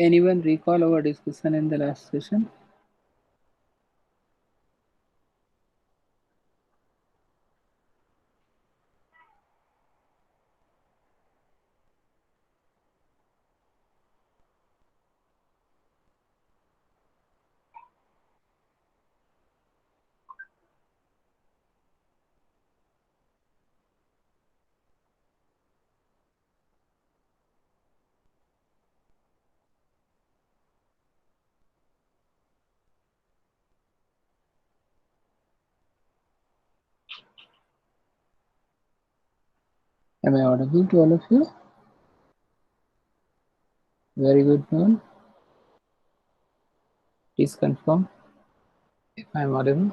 Anyone recall our discussion in the last session? Am I audible to all of you? Very good, Moon. Please confirm if I am audible.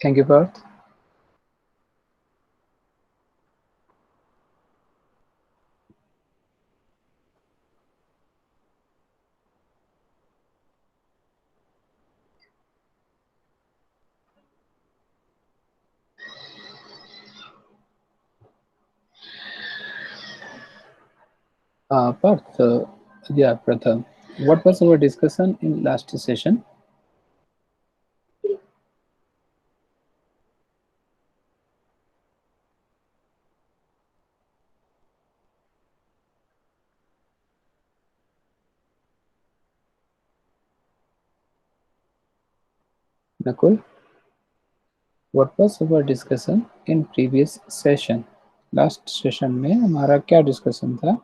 Thank you, Parth. Parth, yeah, Pratham. What was our discussion in last session? Nakul, what was our discussion in previous session? Last session में हमारा क्या discussion था?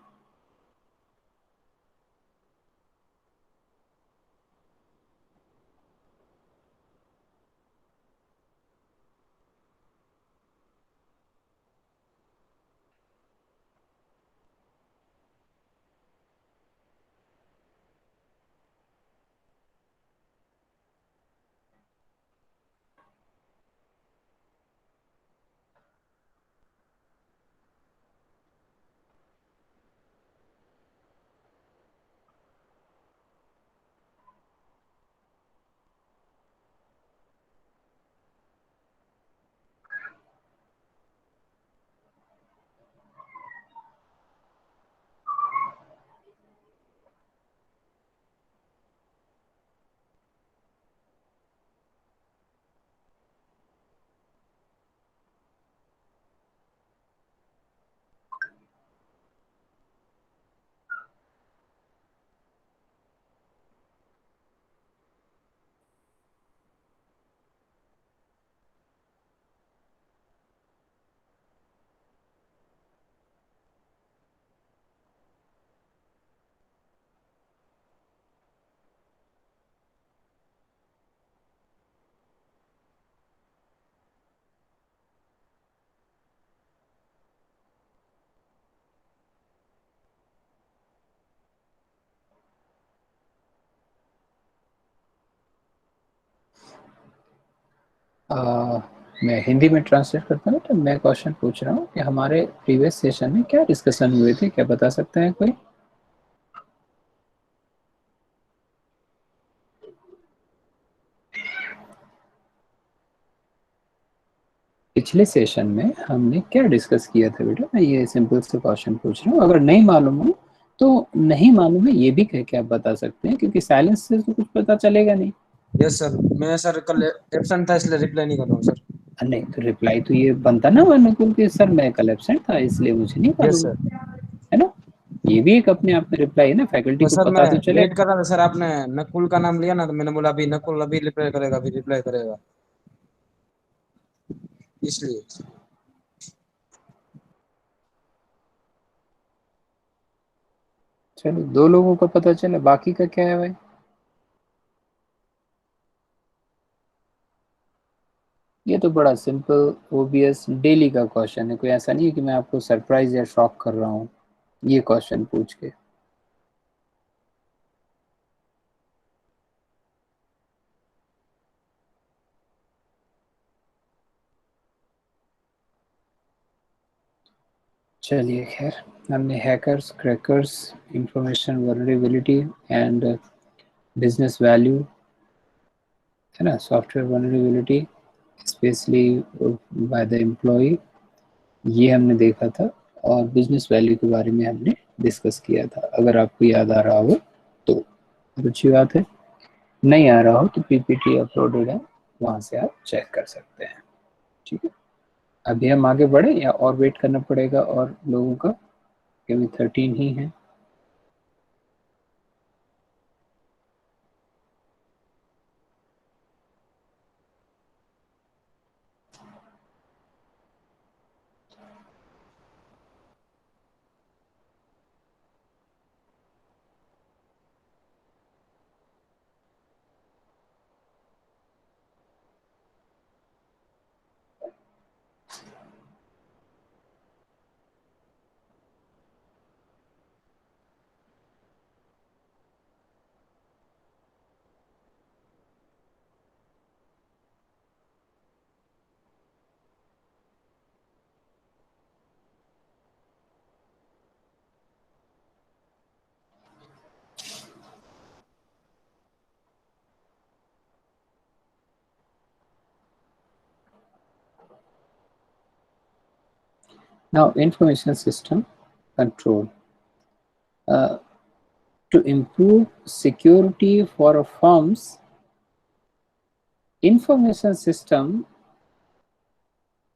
मैं हिंदी में translate करता हूँ। तो मैं क्वेश्चन पूछ रहा हूँ कि हमारे प्रीवियस सेशन में क्या डिस्कशन हुए थे, क्या बता सकते हैं कोई? पिछले सेशन में हमने क्या डिस्कस किया था बेटा? मैं ये सिंपल से क्वेश्चन पूछ रहा हूँ। अगर नहीं मालूम हो तो नहीं मालूम है ये भी कह के आप बता सकते हैं, क्योंकि साइलेंस से तो कुछ पता चलेगा नहीं। यस सर, मैं सर कल एब्सेंट था इसलिए रिप्लाई नहीं कर रहा हूँ सर। नहीं तो रिप्लाई तो ये बनता ना अनुकूल कि सर मैं कल एब्सेंट था इसलिए मुझे नहीं यस मालूम, सर। है ना? ये भी एक अपने आप में रिप्लाई है ना, फैकल्टी तो को सर मैं पता तो चले। वेट कर रहा था सर, आपने नकुल का नाम लिया ना, तो मैंने बोला अभी नकुल अभी रिप्लाई करेगा, अभी रिप्लाई करेगा, इसलिए। चलो, दो लोगों को पता चला, बाकी का क्या है भाई? ये तो बड़ा सिंपल ओबीएस डेली का क्वेश्चन है, कोई ऐसा नहीं है कि मैं आपको सरप्राइज या शॉक कर रहा हूँ ये क्वेश्चन पूछ के। चलिए खैर, हमने hackers, crackers, information vulnerability and business value, है ना, software vulnerability, specially by the employ, ये हमने देखा था, और बिजनेस वैल्यू के बारे में हमने डिस्कस किया था। अगर आपको याद आ रहा हो तो अच्छी बात है, नहीं आ रहा हो तो पीपीटी अपलोडेड है, वहाँ से आप चेक कर सकते हैं। ठीक है, अभी हम आगे बढ़े या और वेट करना पड़ेगा और लोगों का, क्योंकि 13 ही है। Now, information system control. To improve security for a firm's information system,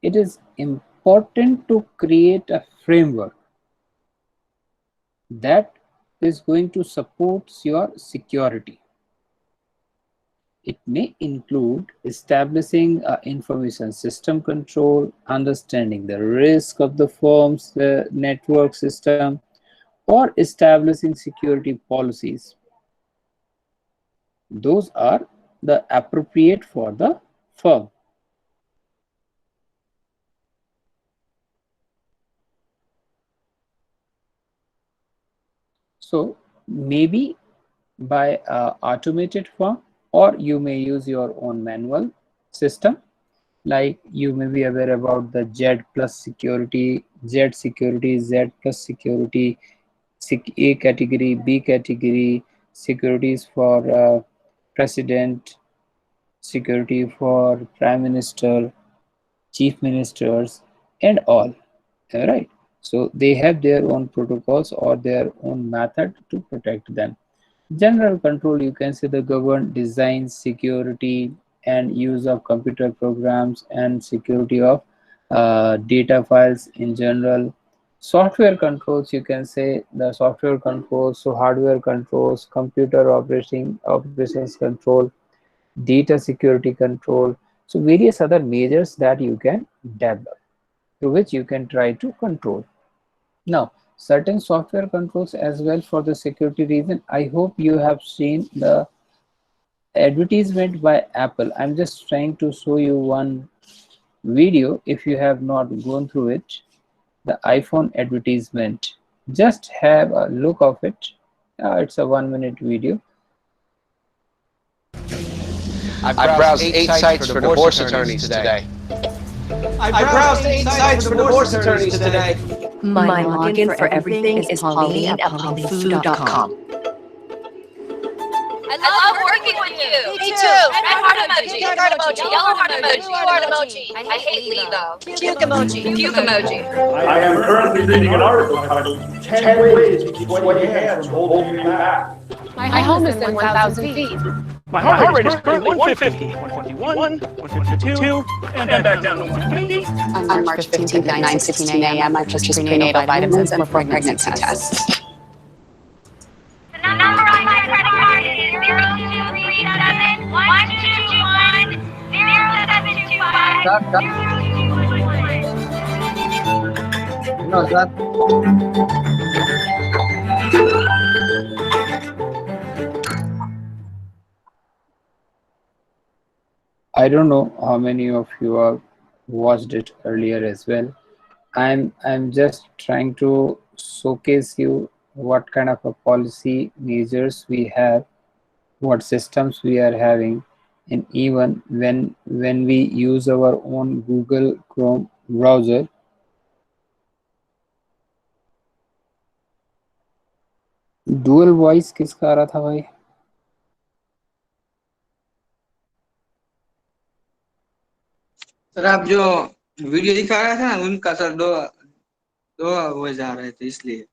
it is important to create a framework that is going to support your security. It may include establishing an information system control, understanding the risk of the firm's network system, or establishing security policies. Those are the appropriate for the firm. So maybe by automated form, or you may use your own manual system. Like you may be aware about the Z plus security, Z security, Z plus security, A category, B category, securities for president, security for prime minister, chief ministers, and all. All right. So they have their own protocols or their own method to protect them. General control, you can say the governed design, security, and use of computer programs, and security of data files in general. Software controls, you can say the software controls, so hardware controls, computer operations control, data security control. So various other measures that you can develop, through which you can try to control. Now, certain software controls as well for the security reason. I hope you have seen the advertisement by Apple. I'm just trying to show you one video if you have not gone through it. The iPhone advertisement. Just have a look of it. It's a 1-minute video. I browsed 8 sites for divorce attorneys today. I browsed 8 sites for divorce attorneys today. My login for everything is Pauline at paulinefood.com. I love working with you. Me too. Red heart emoji, pink heart emoji, yellow heart emoji, blue heart emoji. I hate Lee though. Puke emoji. Puke emoji. I am currently reading an article titled 10 Ways to Keep Sweaty Hands from Holding You Back. My home is in 1,000 feet. My heart rate is currently 150, 151, 152, and back down to 150. On March 15th at 9:16 a.m., I purchased prenatal vitamins and for pregnancy tests. The number on my credit card is 0237 1221 0725 No, that. I don't know how many of you have watched it earlier as well. I'm just trying to showcase you what kind of a policy measures we have, what systems we are having, and even when we use our own Google Chrome browser. Dual voice किसका आ रहा था भाई? Sir आप जो video दिखा रहे थे ना उनका सर दो दो वो जा रहे थे इसलिए।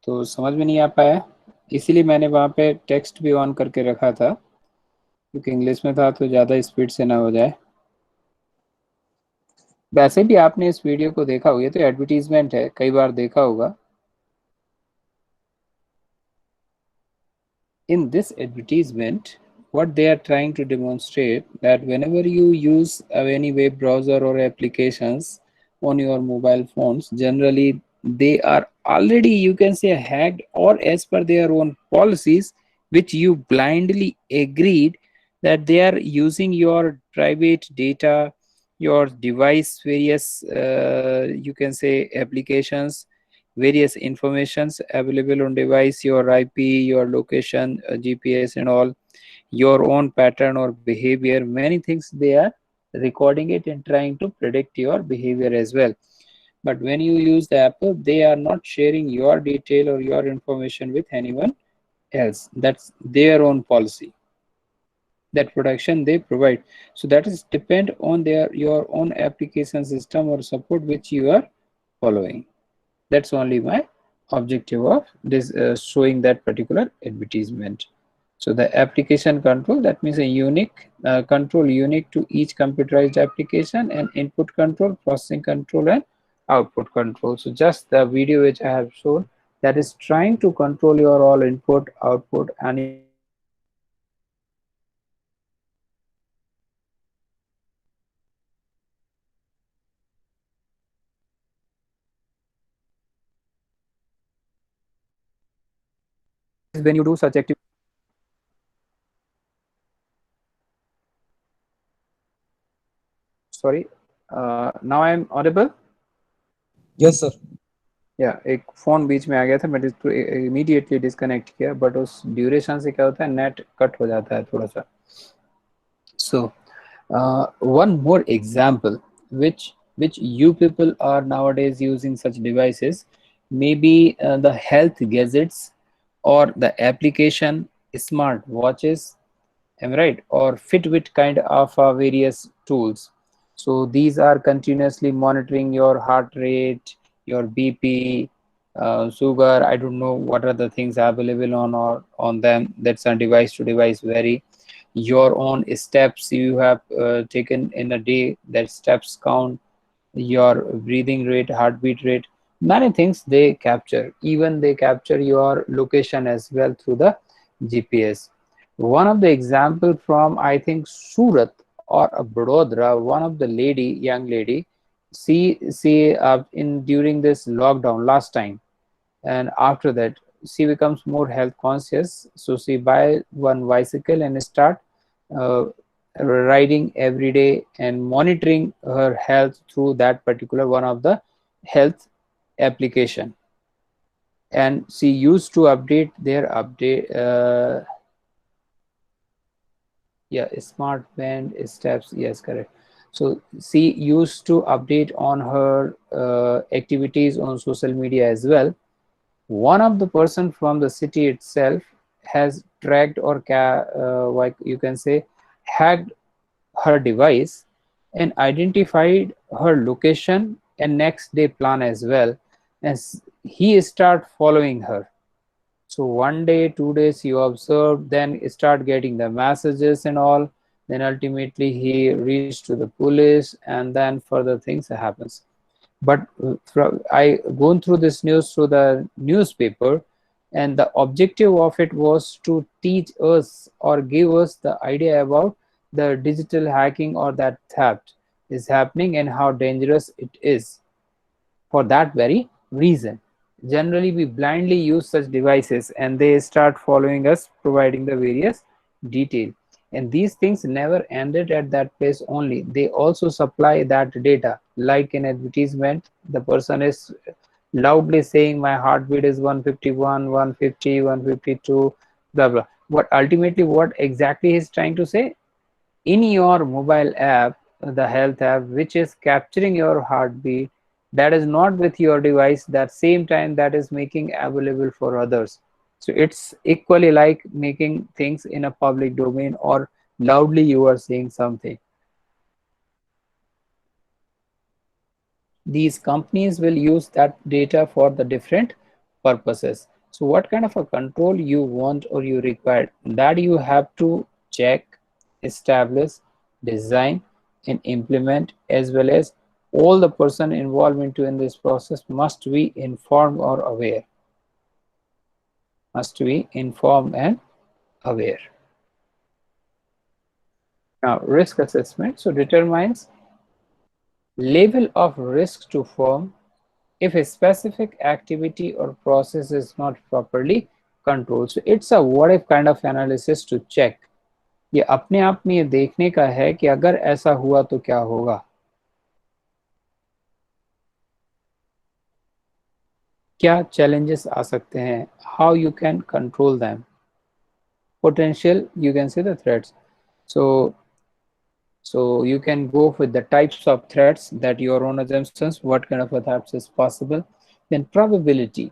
तो समझ में नहीं आ पाया, इसीलिए मैंने वहाँ पे टेक्स्ट भी ऑन करके रखा था, क्योंकि इंग्लिश में था तो ज़्यादा स्पीड से ना हो जाए। वैसे भी आपने इस वीडियो को देखा होगा, ये तो एडवर्टीजमेंट है, कई बार देखा होगा। In this advertisement, what they are trying to demonstrate that whenever you use any web browser or applications on your mobile phones, generally they are already, you can say, hacked, or as per their own policies, which you blindly agreed that they are using your private data, your device, various you can say applications, various informations available on device, your IP, your location, GPS and all, your own pattern or behavior, many things they are recording it and trying to predict your behavior as well. But when you use the Apple, they are not sharing your detail or your information with anyone else. That's their own policy, that protection they provide. So that is depend on your own application system or support which you are following. That's only my objective of this showing that particular advertisement. So the application control, that means a unique control unique to each computerized application, and input control, processing control and output control. So just the video which I have shown, that is trying to control your all input, output and when you do such activity. Sorry, now I am audible. Yes sir. या एक phone बीच में आ गया था, मैं इसको immediately disconnect किया, but उस duration से क्या होता है, नेट कट हो जाता है थोड़ा सा. So one more example which you people are nowadays using such devices, maybe the health gadgets or the application smart watches, am I right, or Fitbit kind of various tools. So these are continuously monitoring your heart rate, your BP, sugar, I don't know what are the things available on them. That's on device to device vary. Your own steps you have taken in a day, that steps count, your breathing rate, heartbeat rate, many things they capture. Even they capture your location as well through the GPS. One of the example from, I think, Surat or Vadodara, one of the young lady, she in during this lockdown last time, and after that she becomes more health conscious. So she buy one bicycle and start uh, riding every day and monitoring her health through that particular one of the health application. And she used to update their yeah, smart band steps, yes, correct. So she used to update on her activities on social media as well. One of the person from the city itself has tracked or like you can say hacked her device and identified her location and next day plan as well, as he start following her. So 1 day, 2 days you observed, then start getting the messages and all, then ultimately he reached to the police, and then further things happens. But I gone through this news through the newspaper, and the objective of it was to teach us or give us the idea about the digital hacking or that theft is happening and how dangerous it is. For that very reason, generally we blindly use such devices and they start following us, providing the various detail. And these things never ended at that place only. They also supply that data. Like in advertisement, the person is loudly saying my heartbeat is 151, 150, 152, blah blah. But ultimately what exactly he's trying to say, in your mobile app, the health app, which is capturing your heartbeat, that is not with your device, that same time that is making available for others. So it's equally like making things in a public domain or loudly you are saying something. these companies will use that data for the different purposes. So what kind of a control you want or you require, that you have to check, establish, design and implement, as well as all the person involved into in this process must be informed or aware. Must be informed and aware. Now, risk assessment so determines level of risk to firm if a specific activity or process is not properly controlled. So it's a what if kind of analysis to check. ये अपने आप में ये देखने का है कि अगर ऐसा हुआ तो क्या होगा, क्या challenges आ सकते हैं, how you can control them, potential, you can say the threats. So you can go with the types of threats, that your own assumptions, what kind of threats is possible, then probability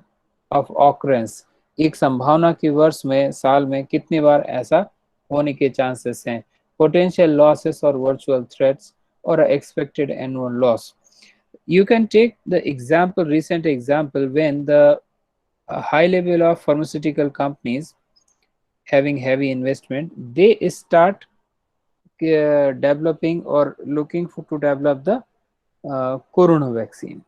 of occurrence, एक संभावना की वर्ष में साल में कितनी बार ऐसा होने के चांसेस हैं, potential losses or virtual threats or expected annual loss. You can take the example, recent example, when the high level of pharmaceutical companies having heavy investment, they start developing or looking to develop the corona vaccine.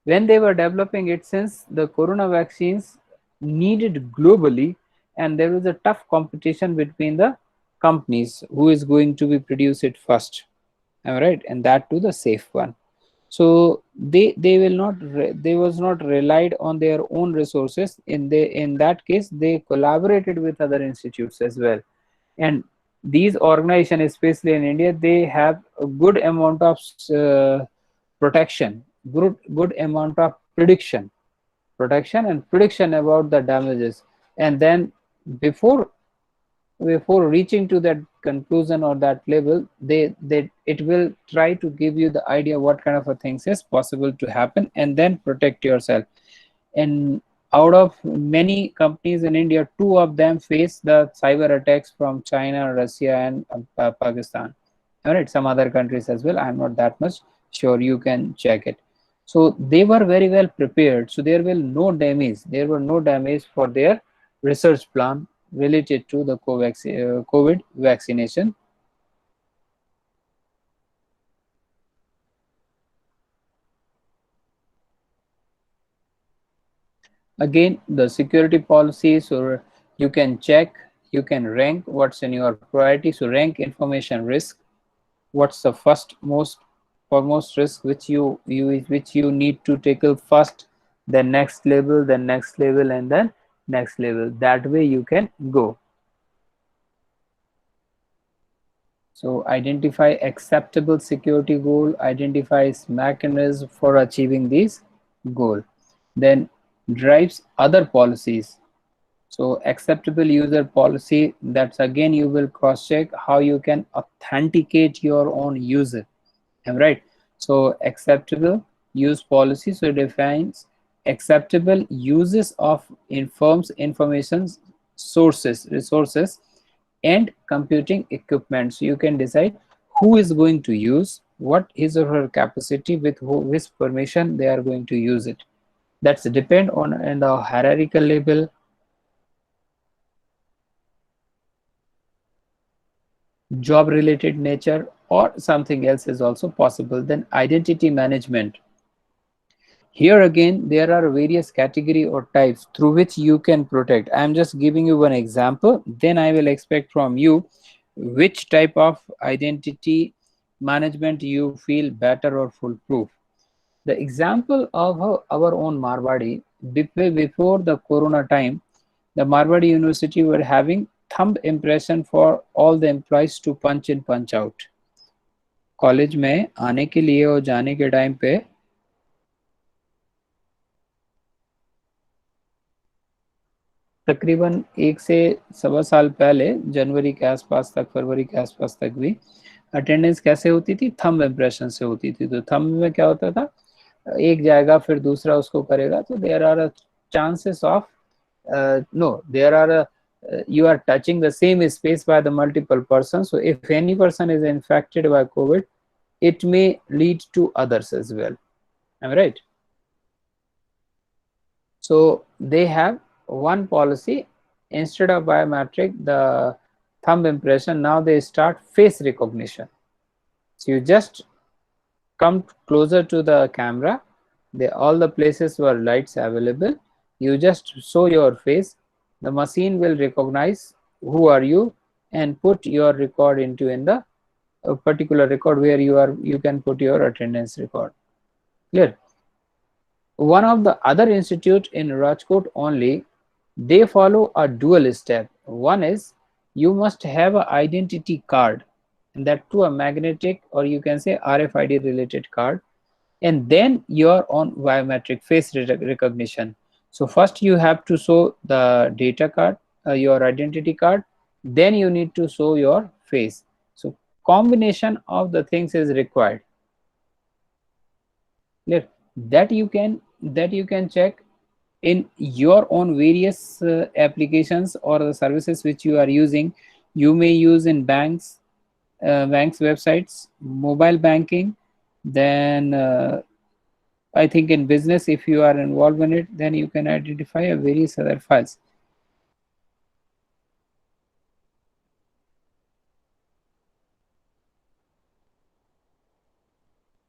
When they were developing it, since the corona vaccines needed globally and there was a tough competition between the companies who is going to be produce it first, all right, and that to the safe one. So they was not relied on their own resources. In that case they collaborated with other institutes as well, and these organizations, especially in India, they have a good amount of protection, good amount of protection and prediction about the damages, and then before reaching to that conclusion or that level, it will try to give you the idea what kind of a things is possible to happen, and then protect yourself. And out of many companies in India, 2 of them face the cyber attacks from China, Russia and Pakistan. All right, some other countries as well, I'm not that much sure, you can check it. So they were very well prepared, so there were no damage for their research plan related to the COVID vaccination. Again, the security policy, so you can check, you can rank what's in your priority. So rank information risk, what's the foremost risk which you need to tackle first, then next level, and then next level. That way you can go. So identify acceptable security goal, identifies mechanism for achieving this goal, then drives other policies. So acceptable user policy, that's again you will cross check how you can authenticate your own user. All right, so acceptable use policy, so it defines acceptable uses of firms, information sources, resources and computing equipment. So you can decide who is going to use, what his or her capacity, with which permission they are going to use it. That's depend on the hierarchical level. Job related nature or something else is also possible. Then identity management. Here again there are various category or types through which you can protect. I am just giving you one example, then I will expect from you which type of identity management you feel better or foolproof. The example of our own Marwadi, before the corona time, the Marwadi University were having thumb impression for all the employees to punch in punch out. College में आने के लिए और जाने के time पे तकरीबन 1 से सवा साल पहले, जनवरी के आसपास तक, फरवरी के आसपास तक भी अटेंडेंस कैसे होती थी, थंब इम्प्रेशन से होती थी। तो थंब में क्या होता था, एक जाएगा फिर दूसरा उसको करेगा, तो there are chances of you are touching the same space by the multiple persons. So if any person is infected by COVID, it may lead to others as well. Am I right? So they have one policy. Instead of biometric, the thumb impression, now they start face recognition. So you just come closer to the camera, all the places where lights available, you just show your face, the machine will recognize who are you and put your record into in the a particular record where you can put your attendance record. Clear? One of the other institute in Rajkot only, they follow a dual step. One is you must have an identity card, and that too a magnetic, or you can say RFID related card, and then your own biometric face recognition. So first you have to show the data card, your identity card, then you need to show your face. So combination of the things is required. Clear? That you can check in your own various applications or the services which you are using. You may use in banks websites, mobile banking, then I think in business, if you are involved in it, then you can identify various other files.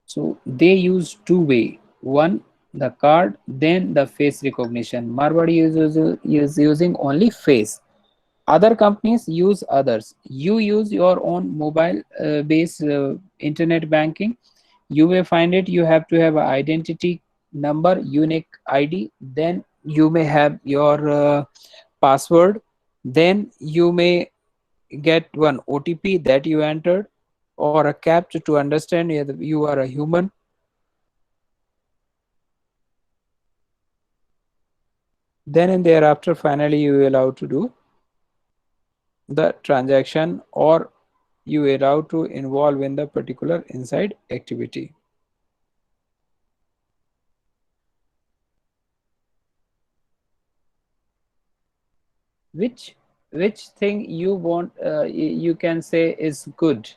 So they use two way. One, the card, then the face recognition. Marwari is using only face. Other companies use others. You use your own mobile based internet banking. You may find it, you have to have an identity number, unique ID, then you may have your password, then you may get one OTP that you entered, or a captcha to understand you are a human. Then and thereafter, finally, you are allowed to do the transaction, or you are allowed to involve in the particular inside activity. Which thing you want, you can say is good?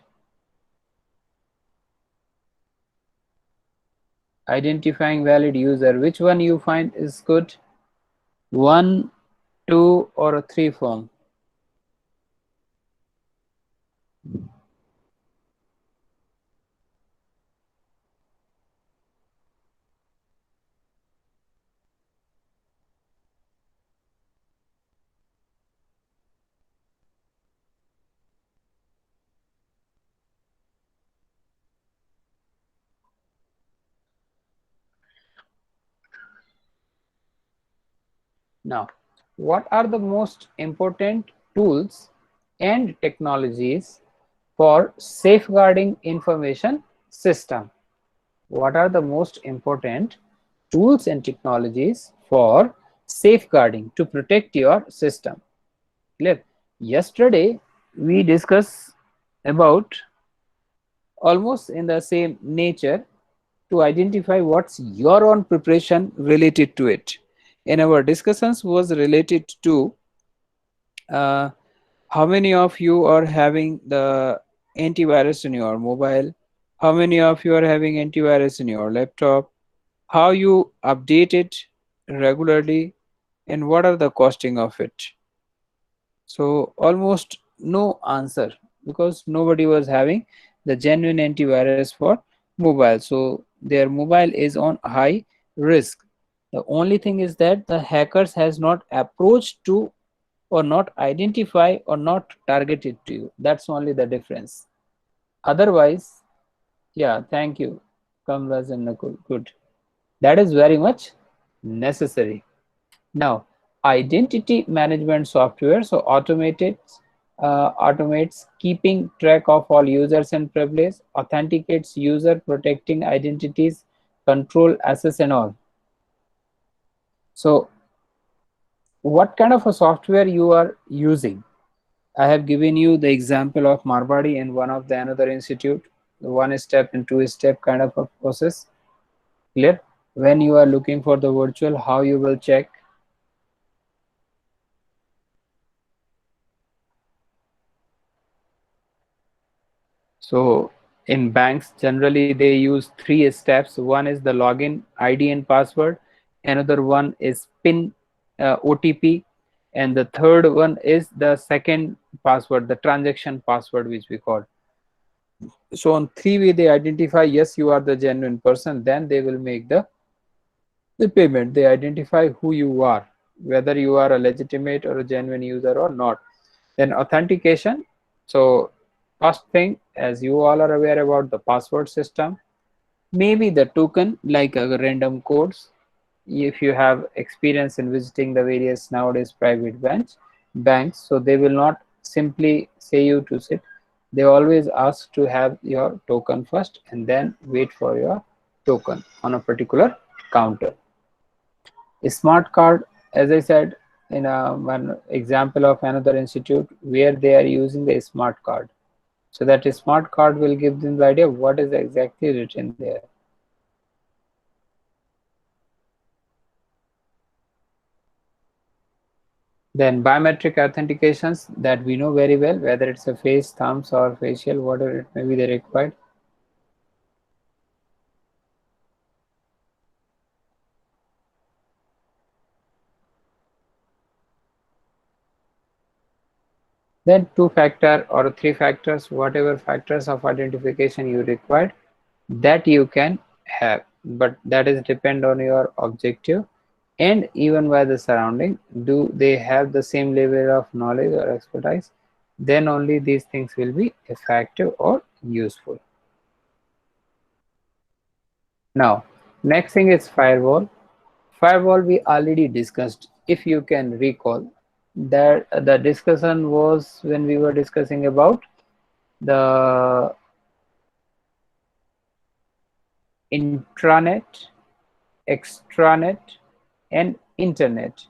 Identifying valid user, which one you find is good? 1, 2, or a 3 form? Now, what are the most important tools and technologies for safeguarding information system? What are the most important tools and technologies for safeguarding to protect your system? Clear? Yesterday we discussed about almost in the same nature to identify what's your own preparation related to it. In our discussions was related to how many of you are having the antivirus in your mobile, how many of you are having antivirus in your laptop, how you update it regularly, and what are the costing of it. So almost no answer, because nobody was having the genuine antivirus for mobile. So their mobile is on high risk. The only thing is that the hackers has not approached to, or not identify, or not targeted to you. That's only the difference. Otherwise, yeah, thank you, Kamraj and Nakul. Good. That is very much necessary. Now, identity management software, so automates keeping track of all users and privilege, authenticates user, protecting identities, control access and all. So what kind of a software you are using? I have given you the example of Marwari in one of the another institute, the 1-step and 2-step kind of a process. Clear? When you are looking for the virtual, how you will check? So In banks, generally they use 3 steps. One is the login ID and password, another one is PIN, OTP, and the third one is the second password, the transaction password, which we call. So on 3 way they identify, yes, you are the genuine person, then they will make the payment. They identify who you are, whether you are a legitimate or a genuine user or not. Then authentication. So first thing, as you all are aware about the password system, maybe the token like random codes. If you have experience in visiting the various nowadays private banks, so they will not simply say you to sit. They always ask to have your token first and then wait for your token on a particular counter. A smart card, as I said in one example of another institute where they are using the smart card. So that a smart card will give them the idea of what is exactly written there. Then biometric authentications that we know very well, whether it's a face, thumbs or facial, whatever it may be they required. Then 2-factor or 3 factors, whatever factors of identification you required, that you can have, but that is depend on your objective and even by the surrounding. Do they have the same level of knowledge or expertise? Then only these things will be effective or useful. Now, next thing is firewall. Firewall we already discussed. If you can recall, that the discussion was when we were discussing about the intranet, extranet and internet.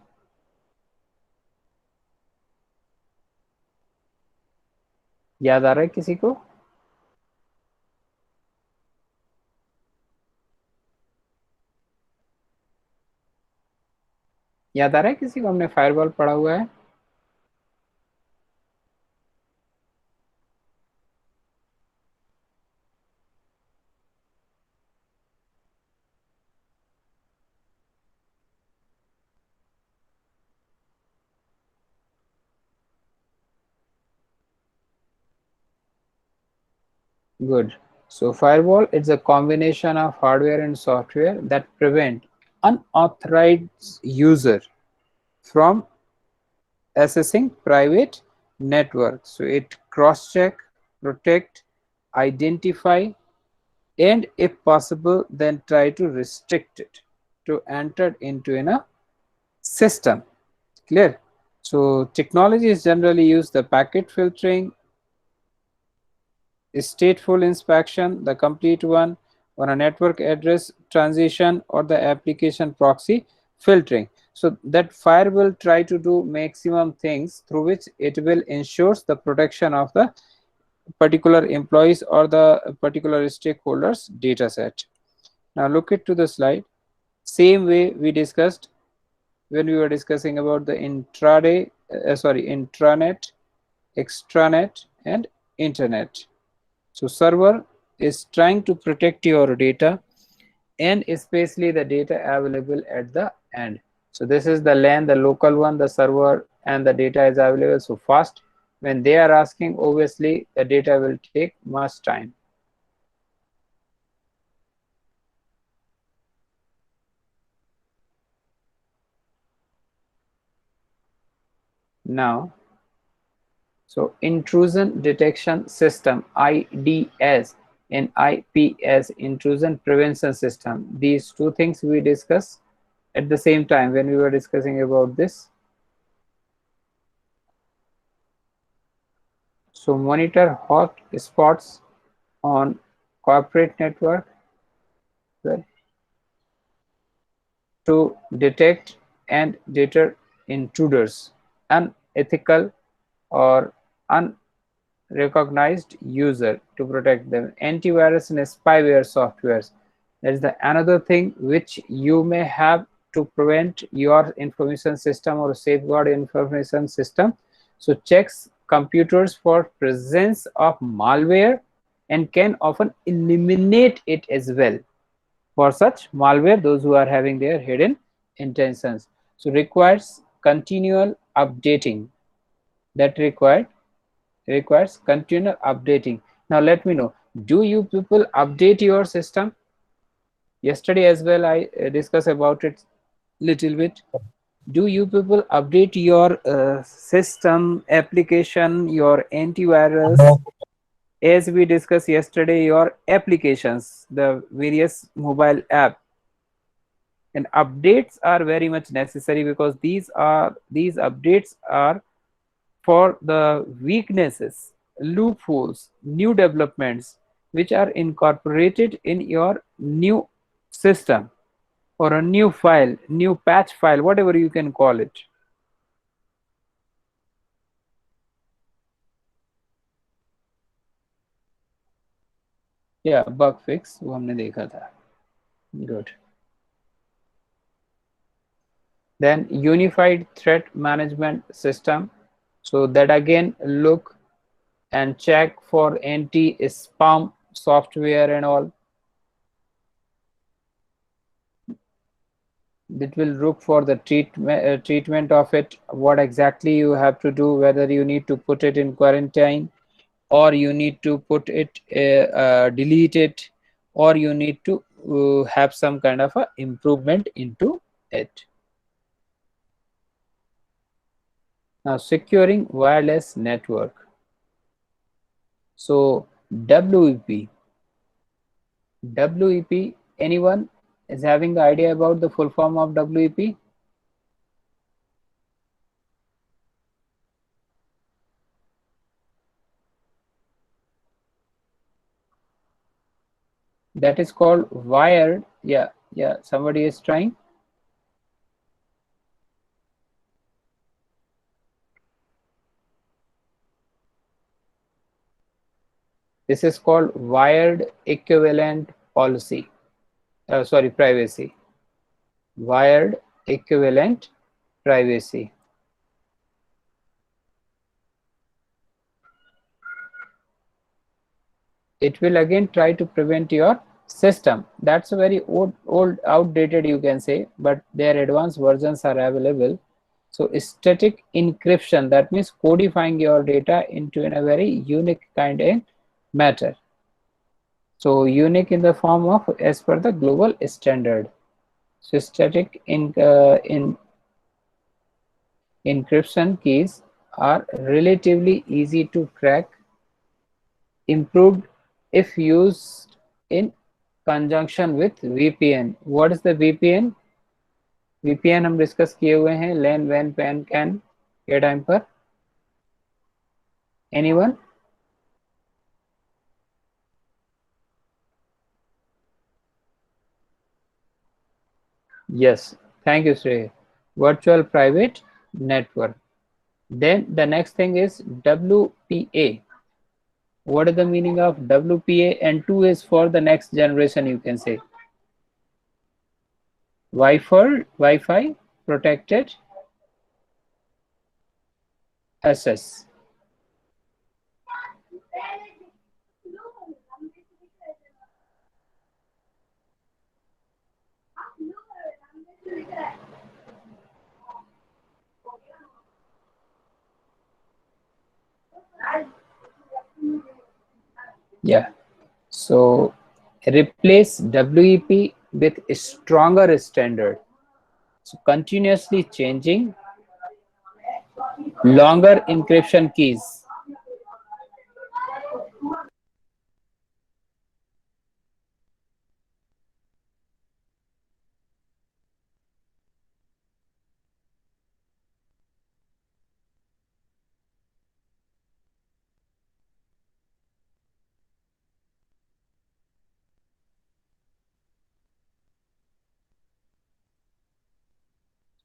याद आ रहा है किसी को? याद आ रहा है किसी को? हमने फायरवॉल पढ़ा हुआ है. Good. So firewall is a combination of hardware and software that prevent unauthorized user from accessing private networks. So it cross-check, protect, identify, and if possible, then try to restrict it to enter into a system. Clear? So technology is generally used the packet filtering, stateful inspection, the complete one, or a network address transition, or the application proxy filtering. So that fire will try to do maximum things through which it will ensures the protection of the particular employees or the particular stakeholders data set. Now look it to the slide. Same way we discussed when we were discussing about the intranet, extranet and internet. So server is trying to protect your data and especially the data available at the end. So this is the LAN, the local one, the server, and the data is available so fast. When they are asking, obviously the data will take much time. Now, so intrusion detection system, IDS, and IPS, intrusion prevention system. These two things we discussed at the same time when we were discussing about this. So monitor hot spots on corporate network to detect and deter intruders, unethical or unrecognized user to protect them. Antivirus and spyware softwares. That is the another thing which you may have to prevent your information system or safeguard information system. So checks computers for presence of malware and can often eliminate it as well. For such malware, those who are having their hidden intentions, so requires continual updating. That requires continual updating. Now let me know, do you people update your system? Yesterday as well I discussed about it little bit. Do you people update your system, application, your antivirus? As we discussed yesterday, your applications, the various mobile app, and updates are very much necessary, because these updates are for the weaknesses, loopholes, new developments which are incorporated in your new system, or a new file, new patch file, whatever you can call it. Yeah, bug fix वो हमने देखा था. Good. Then unified threat management system, so that again look and check for anti-spam software and all. It will look for the treatment of it, what exactly you have to do, whether you need to put it in quarantine, or you need to put it delete it, or you need to have some kind of a improvement into it. Now securing wireless network. So WEP, anyone is having the idea about the full form of WEP? That is called wired. Yeah, somebody is trying. This is called wired equivalent policy. Privacy. Wired equivalent privacy. It will again try to prevent your system. That's a very old, outdated you can say, but their advanced versions are available. So static encryption, that means codifying your data into in a very unique kind of matter. So unique in the form of as per the global standard. So static encryption keys are relatively easy to crack, improved if used in conjunction with VPN. What is the VPN? VPN हम discuss किए हुए हैं, LAN, WAN, PAN, CAN के time पर. Anyone? Yes, thank you, Shrey. Virtual private network. Then the next thing is WPA. What is the meaning of WPA? And 2 is for the next generation, you can say. Wi-Fi protected access. Yeah, so replace WEP with a stronger standard. So continuously changing longer encryption keys.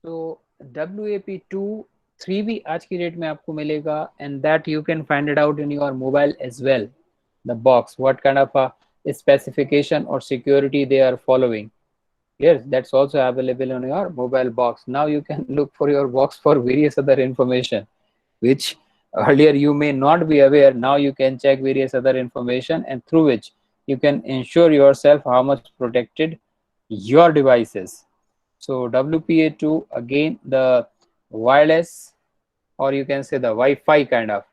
So WAP2 3 भी आज की date में आपको मिलेगा, and that you can find it out in your mobile as well. The box, what kind of a specification or security they are following. Yes, that's also available on your mobile box. Now you can look for your box for various other information, which Earlier you may not be aware, now you can check various other information, and through which you can ensure yourself how much protected your device is. So WPA2, again the wireless, or you can say the Wi-Fi kind of.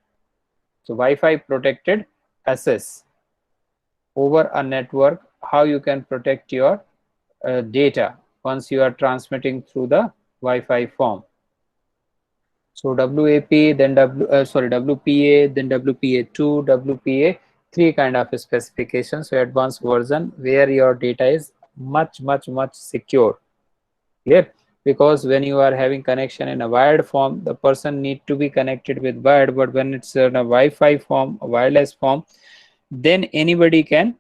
So Wi-Fi protected access over a network, how you can protect your data once you are transmitting through the Wi-Fi form. So WAP, then WPA, then WPA2, WPA3 kind of specifications, so advanced version where your data is much secure. Clear? Because when you are having connection in a wired form, the person need to be connected with wired, but when it's in a Wi-Fi form, a wireless form, then anybody can,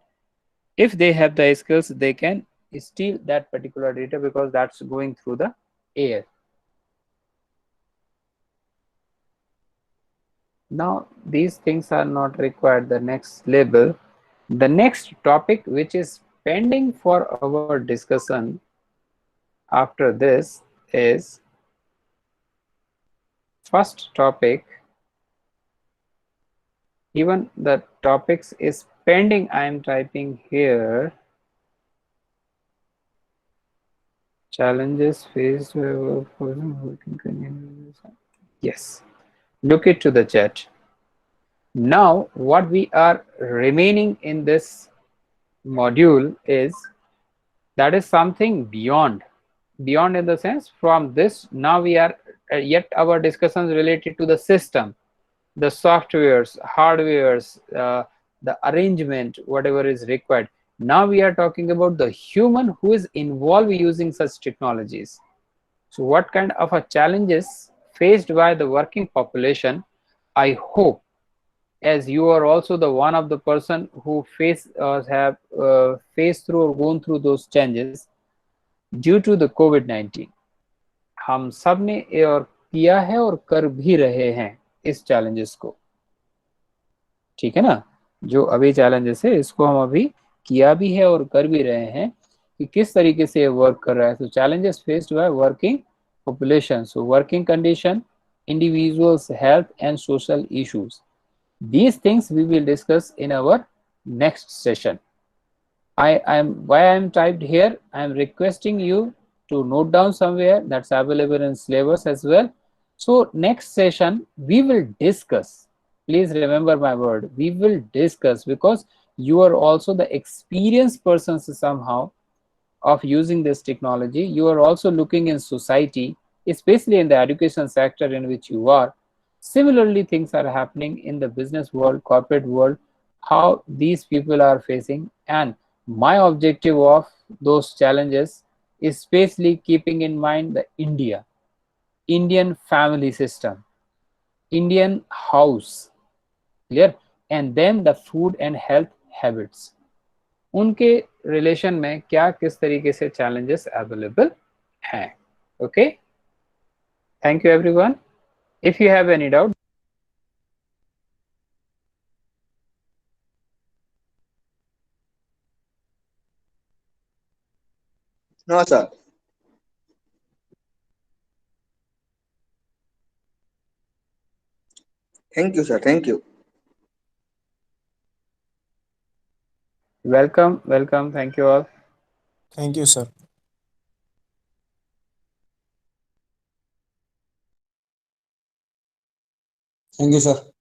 if they have the skills, they can steal that particular data because that's going through the air. Now these things are not required. The next label, the next topic which is pending for our discussion after this is first topic. Even the topics is pending, I am typing here. Challenges faced. Yes, look it to the chat. Now what we are remaining in this module is, that is something beyond in the sense, from this now we are yet our discussions related to the system, the softwares, hardwares, the arrangement, whatever is required. Now we are talking about the human who is involved using such technologies. So what kind of a challenges faced by the working population? I hope, as you are also the one of the person who have faced through or gone through those changes due to the कोविड-19, हम सब ने और किया है और कर भी रहे हैं इस चैलेंजेस को, ठीक है ना। जो अभी चैलेंजेस है इसको हम अभी किया भी है और कर भी रहे हैं कि किस तरीके से ये वर्क कर रहा है। तो challenges faced by working population, so working condition, individuals health and social issues. These things we will discuss in our next session. Why I am typed here, I am requesting you to note down somewhere, that's available in syllabus as well. So next session we will discuss, please remember my word, we will discuss, because you are also the experienced persons somehow of using this technology. You are also looking in society, especially in the education sector in which you are. Similarly, things are happening in the business world, corporate world, how these people are facing, and my objective of those challenges is especially keeping in mind the Indian family system, Indian house, clear, and then the food and health habits. उनके relation में क्या किस तरीके से challenges available हैं. Okay, thank you everyone. If you have any doubt, No, sir. Thank you, sir. Thank you. welcome. Thank you all. Thank you, sir. Thank you, sir.